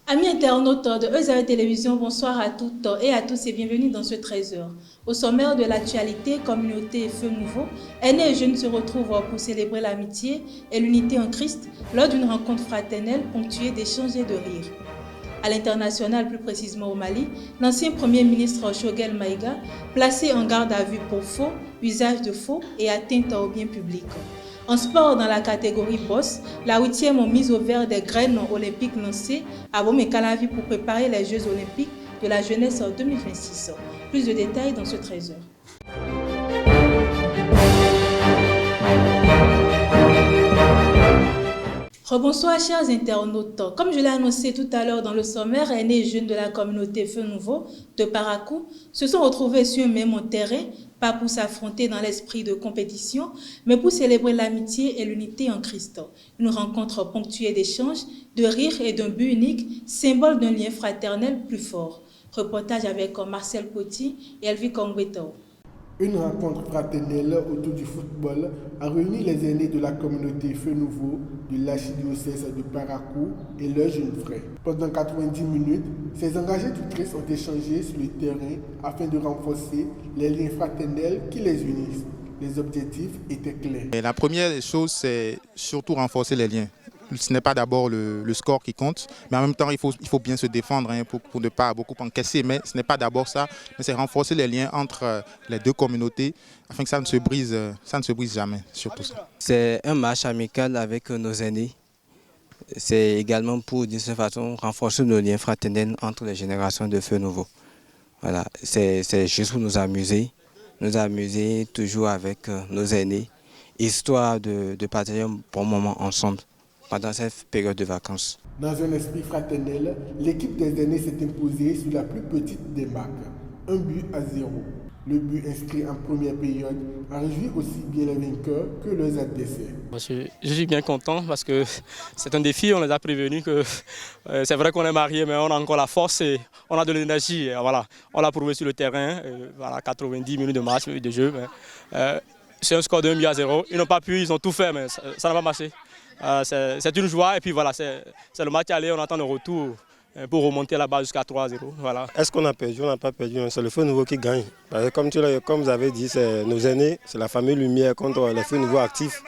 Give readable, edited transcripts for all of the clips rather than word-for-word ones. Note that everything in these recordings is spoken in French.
Amis internautes de EZAE Télévision, bonsoir à toutes et à tous et bienvenue dans ce 13h. Au sommaire de l'actualité, Communauté et Feu Nouveau, aînés et jeunes se retrouvent pour célébrer l'amitié et l'unité en Christ lors d'une rencontre fraternelle ponctuée d'échanges et de rires. À l'international, plus précisément au Mali, l'ancien Premier ministre Choguel Maïga, placé en garde à vue pour faux, usage de faux et atteinte au bien public. En sport, dans la catégorie boss, la 8e mise au vert des graines olympiques lancées à Bomé-Calavi pour préparer les Jeux olympiques de la jeunesse 2026. Plus de détails dans ce 13h. Rebonsoir chers internautes. Comme je l'ai annoncé tout à l'heure dans le sommaire, aînés et jeunes de la communauté Feu Nouveau de Parakou se sont retrouvés sur un même terrain, pas pour s'affronter dans l'esprit de compétition, mais pour célébrer l'amitié et l'unité en Christ. Une rencontre ponctuée d'échanges, de rires et d'un but unique, symbole d'un lien fraternel plus fort. Reportage avec Marcel Poti et Elvi Kongweto. Une rencontre fraternelle autour du football a réuni les aînés de la communauté Feu Nouveau de l'archidiocèse de Parakou et leurs jeunes frères. Pendant 90 minutes, ces engagés du Christ ont échangé sur le terrain afin de renforcer les liens fraternels qui les unissent. Les objectifs étaient clairs. Et la première des choses, c'est surtout renforcer les liens. Ce n'est pas d'abord le score qui compte, mais en même temps, il faut bien se défendre pour ne pas beaucoup encaisser. Mais ce n'est pas d'abord ça, mais c'est renforcer les liens entre les deux communautés afin que ça ne se brise jamais, surtout ça. C'est un match amical avec nos aînés. C'est également pour, d'une certaine façon, renforcer nos liens fraternels entre les générations de Feu Nouveau. Voilà, c'est juste pour nous amuser toujours avec nos aînés, histoire de partager un bon moment ensemble pendant cette période de vacances. Dans un esprit fraternel, l'équipe des aînés s'est imposée sur la plus petite des marques, 1-0. Le but inscrit en première période a réjoui aussi bien les vainqueurs que leurs adversaires. Je suis bien content parce que c'est un défi, on les a prévenus que c'est vrai qu'on est mariés mais on a encore la force et on a de l'énergie. Voilà. On l'a prouvé sur le terrain, voilà, 90 minutes de match, de jeu. C'est un score de 1-0. Ils n'ont pas pu, ils ont tout fait mais ça n'a pas marché. C'est une joie et puis voilà, c'est le match aller, on attend le retour pour remonter là-bas jusqu'à 3-0. Voilà. Est-ce qu'on a perdu? On n'a pas perdu, c'est le Feu Nouveau qui gagne. Parce que comme vous avez dit, c'est nos aînés, c'est la famille Lumière contre les Feux Nouveaux actifs.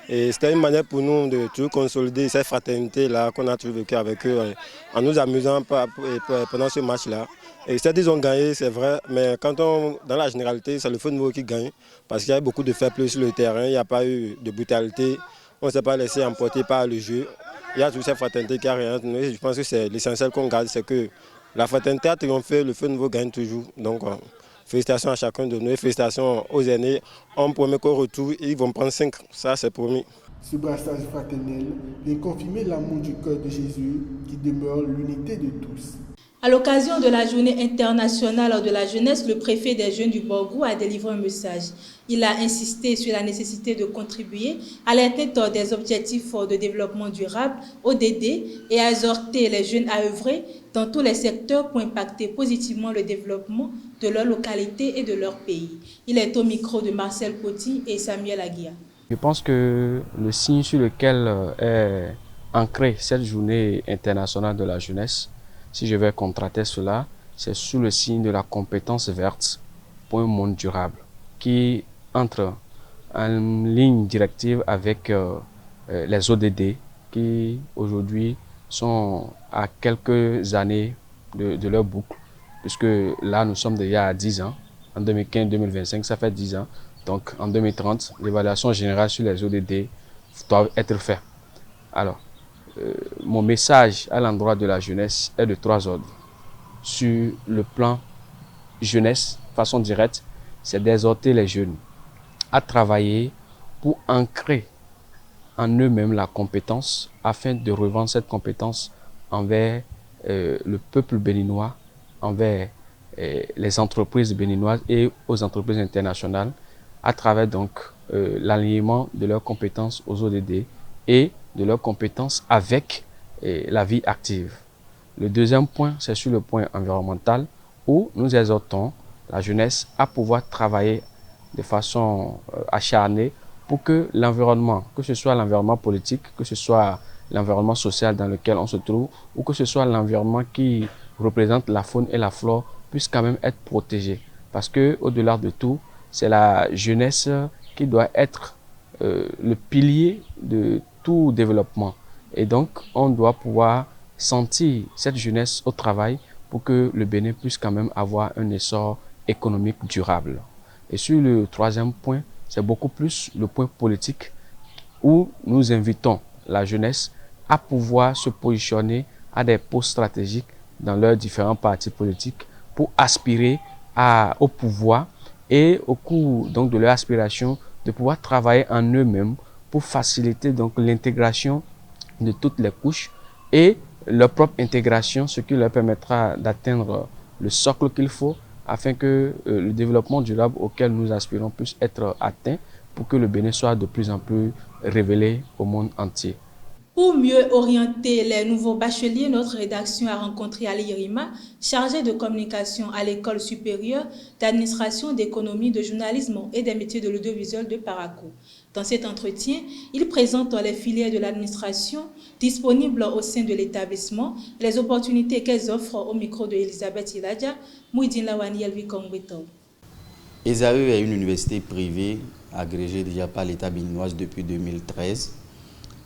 Et c'était une manière pour nous de toujours consolider cette fraternité-là qu'on a toujours vécu avec eux en nous amusant pendant ce match-là. Et certes, ils ont gagné, c'est vrai, mais dans la généralité, c'est le Feu Nouveau qui gagne parce qu'il y a beaucoup de fair play sur le terrain, il n'y a pas eu de brutalité. On ne s'est pas laissé emporter par le jeu. Il y a toujours cette fraternité qui a rien. Je pense que c'est l'essentiel qu'on garde, c'est que la fraternité a triomphé, le Feu Nouveau gagne toujours. Donc, félicitations à chacun de nous et félicitations aux aînés. On promet qu'au retour, ils vont prendre 5. Ça, c'est promis. Ce brassage fraternel vient confirmer l'amour du cœur de Jésus qui demeure l'unité de tous. À l'occasion de la journée internationale de la jeunesse, le préfet des jeunes du Borgou a délivré un message. Il a insisté sur la nécessité de contribuer à l'atteinte des objectifs de développement durable, ODD, et a exhorté les jeunes à œuvrer dans tous les secteurs pour impacter positivement le développement de leur localité et de leur pays. Il est au micro de Marcel Poti et Samuel Aguia. Je pense que le signe sur lequel est ancrée cette journée internationale de la jeunesse, si je vais contrater cela, c'est sous le signe de la compétence verte pour un monde durable qui entre en ligne directive avec les ODD qui aujourd'hui sont à quelques années de leur boucle, puisque là nous sommes déjà à 10 ans, en 2015-2025 ça fait 10 ans, donc en 2030 l'évaluation générale sur les ODD doit être faite. Alors, mon message à l'endroit de la jeunesse est de 3 ordres. Sur le plan jeunesse, façon directe, c'est d'exhorter les jeunes à travailler pour ancrer en eux-mêmes la compétence afin de revendre cette compétence envers le peuple béninois, envers les entreprises béninoises et aux entreprises internationales à travers donc l'alignement de leurs compétences aux ODD et de leurs compétences avec la vie active. Le deuxième point, c'est sur le point environnemental où nous exhortons la jeunesse à pouvoir travailler de façon acharnée pour que l'environnement, que ce soit l'environnement politique, que ce soit l'environnement social dans lequel on se trouve ou que ce soit l'environnement qui représente la faune et la flore puisse quand même être protégé. Parce que au-delà de tout, c'est la jeunesse qui doit être le pilier de tout développement. Et donc, on doit pouvoir sentir cette jeunesse au travail pour que le Bénin puisse quand même avoir un essor économique durable. Et sur le troisième point, c'est beaucoup plus le point politique où nous invitons la jeunesse à pouvoir se positionner à des postes stratégiques dans leurs différents partis politiques pour aspirer au pouvoir et au cours donc de leur aspiration de pouvoir travailler en eux-mêmes pour faciliter donc l'intégration de toutes les couches et leur propre intégration, ce qui leur permettra d'atteindre le socle qu'il faut afin que le développement durable auquel nous aspirons puisse être atteint pour que le Bénin soit de plus en plus révélé au monde entier. Pour mieux orienter les nouveaux bacheliers, notre rédaction a rencontré Ali Rima, chargé de communication à l'École supérieure d'administration, d'économie, de journalisme et des métiers de l'audiovisuel de Parakou. Dans cet entretien, il présente les filières de l'administration disponibles au sein de l'établissement, les opportunités qu'elles offrent au micro de Elisabeth Iladja, Mouidine Lawani Elvi Kongweto. ESAE est une université privée agrégée déjà par l'État béninoise depuis 2013.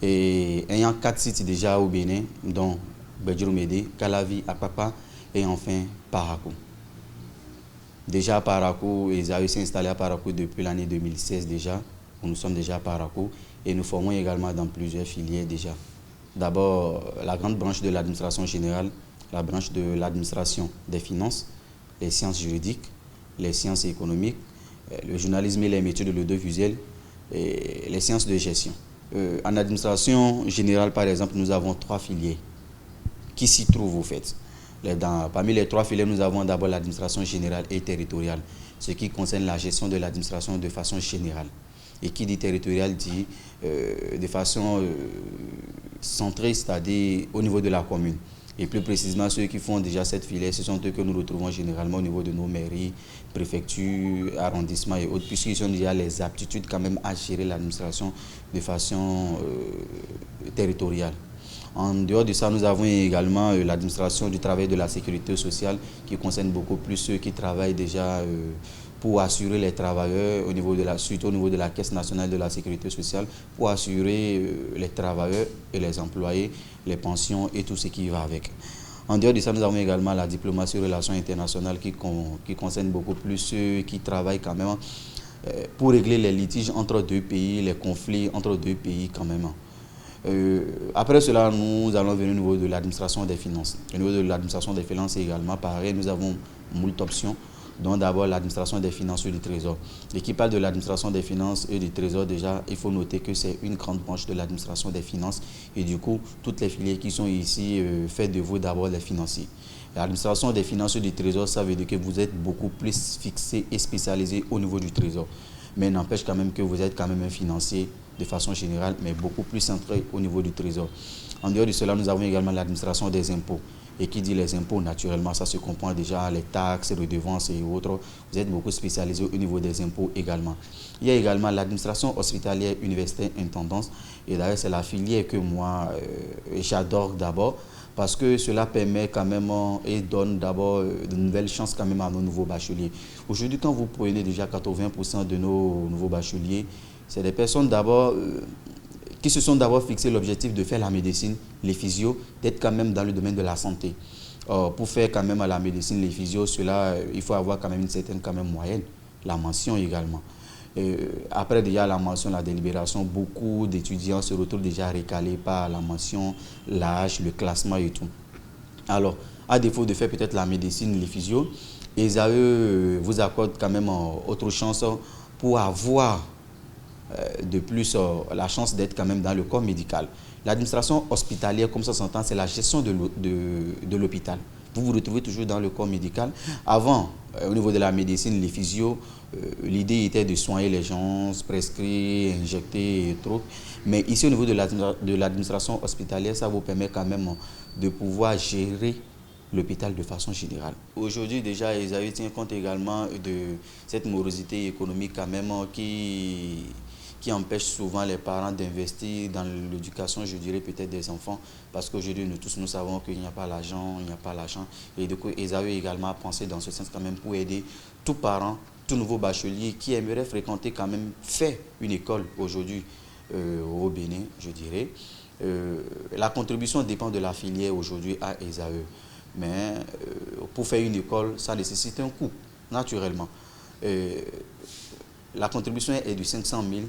Et ayant 4 sites déjà au Bénin, dont Bedjiromede, Calavi, Apapa et enfin Parakou. Déjà à Parakou, ESAE s'est installé à Parakou depuis l'année 2016 déjà. Nous sommes déjà à Parakou et nous formons également dans plusieurs filières déjà. D'abord, la grande branche de l'administration générale, la branche de l'administration des finances, les sciences juridiques, les sciences économiques, le journalisme et les métiers de l'audiovisuel et les sciences de gestion. En administration générale, par exemple, nous avons 3 filières qui s'y trouvent au fait. Parmi les 3 filières, nous avons d'abord l'administration générale et territoriale, ce qui concerne la gestion de l'administration de façon générale. Et qui dit territorial dit de façon centrée, c'est-à-dire au niveau de la commune. Et plus précisément, ceux qui font déjà cette filière, ce sont eux que nous retrouvons généralement au niveau de nos mairies, préfectures, arrondissements et autres, puisqu'ils ont déjà les aptitudes quand même à gérer l'administration de façon territoriale. En dehors de ça, nous avons également l'administration du travail de la sécurité sociale qui concerne beaucoup plus ceux qui travaillent déjà pour assurer les travailleurs, surtout au niveau de la Caisse nationale de la sécurité sociale, pour assurer les travailleurs et les employés, les pensions et tout ce qui va avec. En dehors de ça, nous avons également la diplomatie et relations internationales qui concerne beaucoup plus ceux qui travaillent quand même pour régler les litiges entre 2 pays, les conflits entre 2 pays quand même. Après cela, nous allons venir au niveau de l'administration des finances. Au niveau de l'administration des finances également, pareil, nous avons moult options, dont d'abord l'administration des finances et du trésor. Et qui parle de l'administration des finances et du trésor, déjà, il faut noter que c'est une grande branche de l'administration des finances. Et du coup, toutes les filières qui sont ici faites de vous d'abord les financiers. L'administration des finances et du trésor, ça veut dire que vous êtes beaucoup plus fixé et spécialisé au niveau du trésor. Mais n'empêche quand même que vous êtes quand même un financier de façon générale, mais beaucoup plus centré au niveau du trésor. En dehors de cela, nous avons également l'administration des impôts. Et qui dit les impôts, naturellement, ça se comprend déjà les taxes, redevances et autres. Vous êtes beaucoup spécialisé au niveau des impôts également. Il y a également l'administration hospitalière, universitaire, intendance. Et d'ailleurs, c'est la filière que moi, j'adore d'abord, parce que cela permet quand même et donne d'abord de nouvelles chances quand même à nos nouveaux bacheliers. Aujourd'hui, quand vous prenez déjà 80% de nos nouveaux bacheliers, c'est des personnes d'abord qui se sont d'abord fixé l'objectif de faire la médecine, les physios, d'être quand même dans le domaine de la santé. Pour faire quand même la médecine, les physios, cela, il faut avoir quand même une certaine quand même moyenne, la mention également. Après déjà la mention, la délibération, beaucoup d'étudiants se retrouvent déjà récalés par la mention, l'âge, le classement et tout. Alors, à défaut de faire peut-être la médecine, les physios, ESAE vous accorde quand même autre chance pour avoir de plus la chance d'être quand même dans le corps médical. L'administration hospitalière, comme ça s'entend, c'est la gestion de l'hôpital. Vous vous retrouvez toujours dans le corps médical. Avant, au niveau de la médecine, les physios, l'idée était de soigner les gens, prescrire, injecter et trop. Mais ici, au niveau de l'administration hospitalière, ça vous permet quand même de pouvoir gérer l'hôpital de façon générale. Aujourd'hui, déjà, Esaü tient compte également de cette morosité économique quand même qui empêche souvent les parents d'investir dans l'éducation, je dirais peut-être des enfants, parce qu'aujourd'hui, nous tous, nous savons qu'il n'y a pas l'argent, Et du coup, Esaü également a pensé dans ce sens quand même pour aider tout parent, tout nouveau bachelier qui aimerait fréquenter quand même, faire une école aujourd'hui au Bénin, je dirais. La contribution dépend de la filière aujourd'hui à Esaü. Mais pour faire une école, ça nécessite un coût, naturellement. La contribution est de 500 000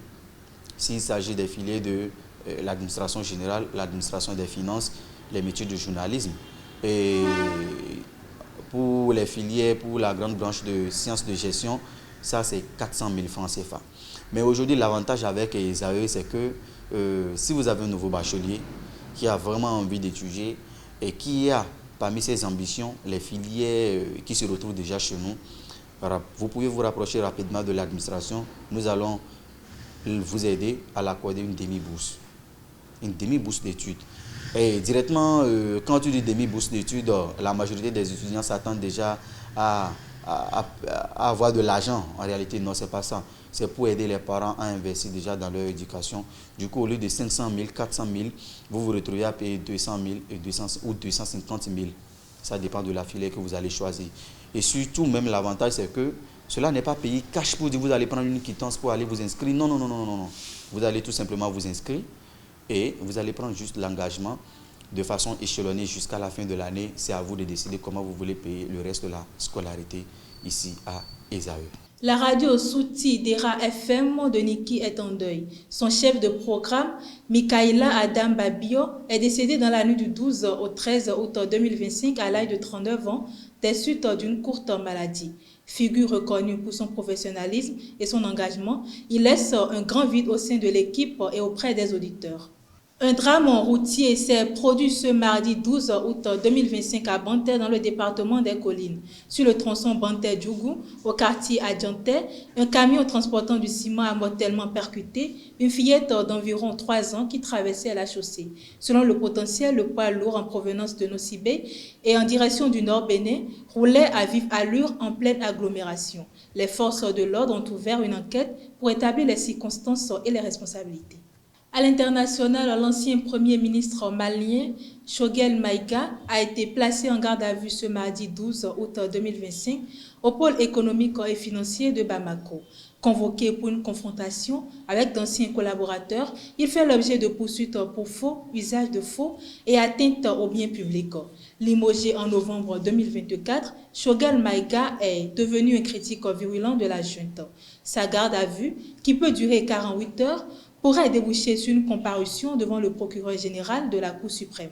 s'il s'agit des filières de l'administration générale, l'administration des finances, les métiers de journalisme. Et pour les filières, pour la grande branche de sciences de gestion, ça c'est 400 000 francs CFA. Mais aujourd'hui, l'avantage avec Esaü, c'est que si vous avez un nouveau bachelier qui a vraiment envie d'étudier et qui a parmi ses ambitions, les filières qui se retrouvent déjà chez nous, vous pouvez vous rapprocher rapidement de l'administration. Nous allons vous aider à l'accorder une demi-bourse. Une demi-bourse d'études. Et directement, quand tu dis demi-bourse d'études, la majorité des étudiants s'attendent déjà à avoir de l'argent. En réalité, non, ce n'est pas ça. C'est pour aider les parents à investir déjà dans leur éducation. Du coup, au lieu de 500 000, 400 000, vous vous retrouvez à payer 200 000 ou 250 000. Ça dépend de la filière que vous allez choisir. Et surtout, même l'avantage, c'est que cela n'est pas payé cash pour dire vous allez prendre une quittance pour aller vous inscrire. Non, non, non, non, non, non. Vous allez tout simplement vous inscrire et vous allez prendre juste l'engagement de façon échelonnée jusqu'à la fin de l'année. C'est à vous de décider comment vous voulez payer le reste de la scolarité ici à Esaü. La radio Souti d'Era FM de Niki est en deuil. Son chef de programme, Mikaïla Adam Babio, est décédé dans la nuit du 12 au 13 août 2025 à l'âge de 39 ans des suites d'une courte maladie. Figure reconnue pour son professionnalisme et son engagement, il laisse un grand vide au sein de l'équipe et auprès des auditeurs. Un drame routier s'est produit ce mardi 12 août 2025 à Banté dans le département des Collines. Sur le tronçon Banté-Djougou, au quartier Adjanté, un camion transportant du ciment a mortellement percuté une fillette d'environ 3 ans qui traversait la chaussée. Selon le potentiel, le poids lourd en provenance de Nosibé et en direction du nord Bénin roulait à vive allure en pleine agglomération. Les forces de l'ordre ont ouvert une enquête pour établir les circonstances et les responsabilités. À l'international, l'ancien premier ministre malien, Choguel Maïga, a été placé en garde à vue ce mardi 12 août 2025 au pôle économique et financier de Bamako. Convoqué pour une confrontation avec d'anciens collaborateurs, il fait l'objet de poursuites pour faux, usage de faux et atteinte aux biens publics. Limogé en novembre 2024, Choguel Maïga est devenu un critique virulent de la junte. Sa garde à vue, qui peut durer 48 heures, pourrait déboucher sur une comparution devant le procureur général de la Cour suprême.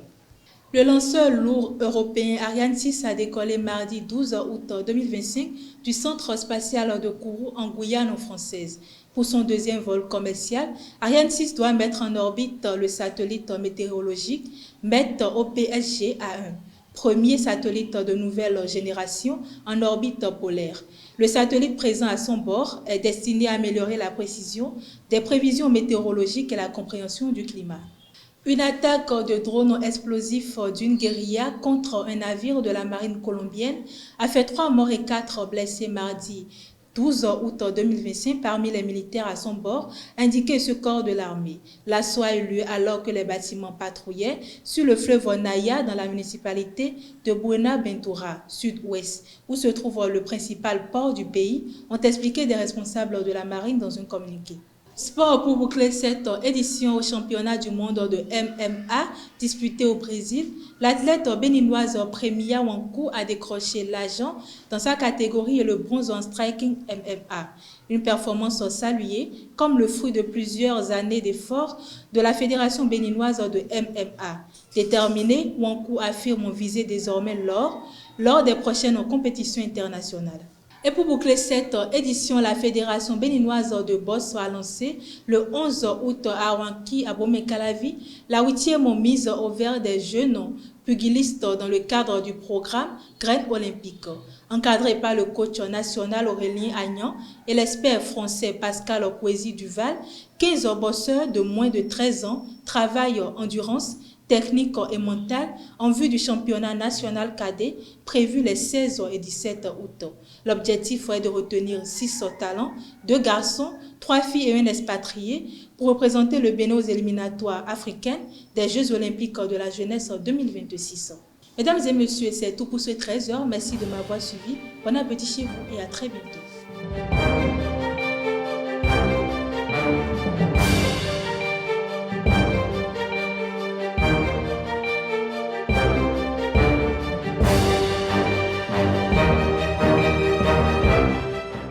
Le lanceur lourd européen Ariane 6 a décollé mardi 12 août 2025 du centre spatial de Kourou en Guyane française. Pour son deuxième vol commercial, Ariane 6 doit mettre en orbite le satellite météorologique MET-OPSG-A1, premier satellite de nouvelle génération en orbite polaire. Le satellite présent à son bord est destiné à améliorer la précision des prévisions météorologiques et la compréhension du climat. Une attaque de drones explosifs d'une guérilla contre un navire de la marine colombienne a fait 3 morts et 4 blessés mardi 12 août 2025 parmi les militaires à son bord, indiquait ce corps de l'armée. L'assaut a eu lieu alors que les bâtiments patrouillaient sur le fleuve Naya dans la municipalité de Buenaventura, sud-ouest, où se trouve le principal port du pays, ont expliqué des responsables de la marine dans un communiqué. Sport pour boucler cette édition au championnat du monde de MMA disputé au Brésil, l'athlète béninoise Premia Wankou a décroché l'argent dans sa catégorie et le bronze en striking MMA. Une performance saluée comme le fruit de plusieurs années d'efforts de la Fédération béninoise de MMA. Déterminé, Wankou affirme viser désormais l'or lors des prochaines compétitions internationales. Et pour boucler cette édition, la Fédération béninoise de boxe a lancé le 11 août à Wanki, à Bomé-Calavi, la 8e mise au vert des jeunes pugiliste dans le cadre du programme Graines Olympiques. Encadré par le coach national Aurélien Agnan et l'expert français Pascal Poésie Duval, 15 boxeurs de moins de 13 ans travaillent endurance, technique et mentale en vue du championnat national cadet prévu les 16 et 17 août. L'objectif est de retenir 6 talents, 2 garçons, 3 filles et un expatrié pour représenter le Bénin aux éliminatoires africaines des Jeux olympiques de la jeunesse 2026. Mesdames et messieurs, c'est tout pour ce 13h. Merci de m'avoir suivi. Bon appétit chez vous et à très bientôt.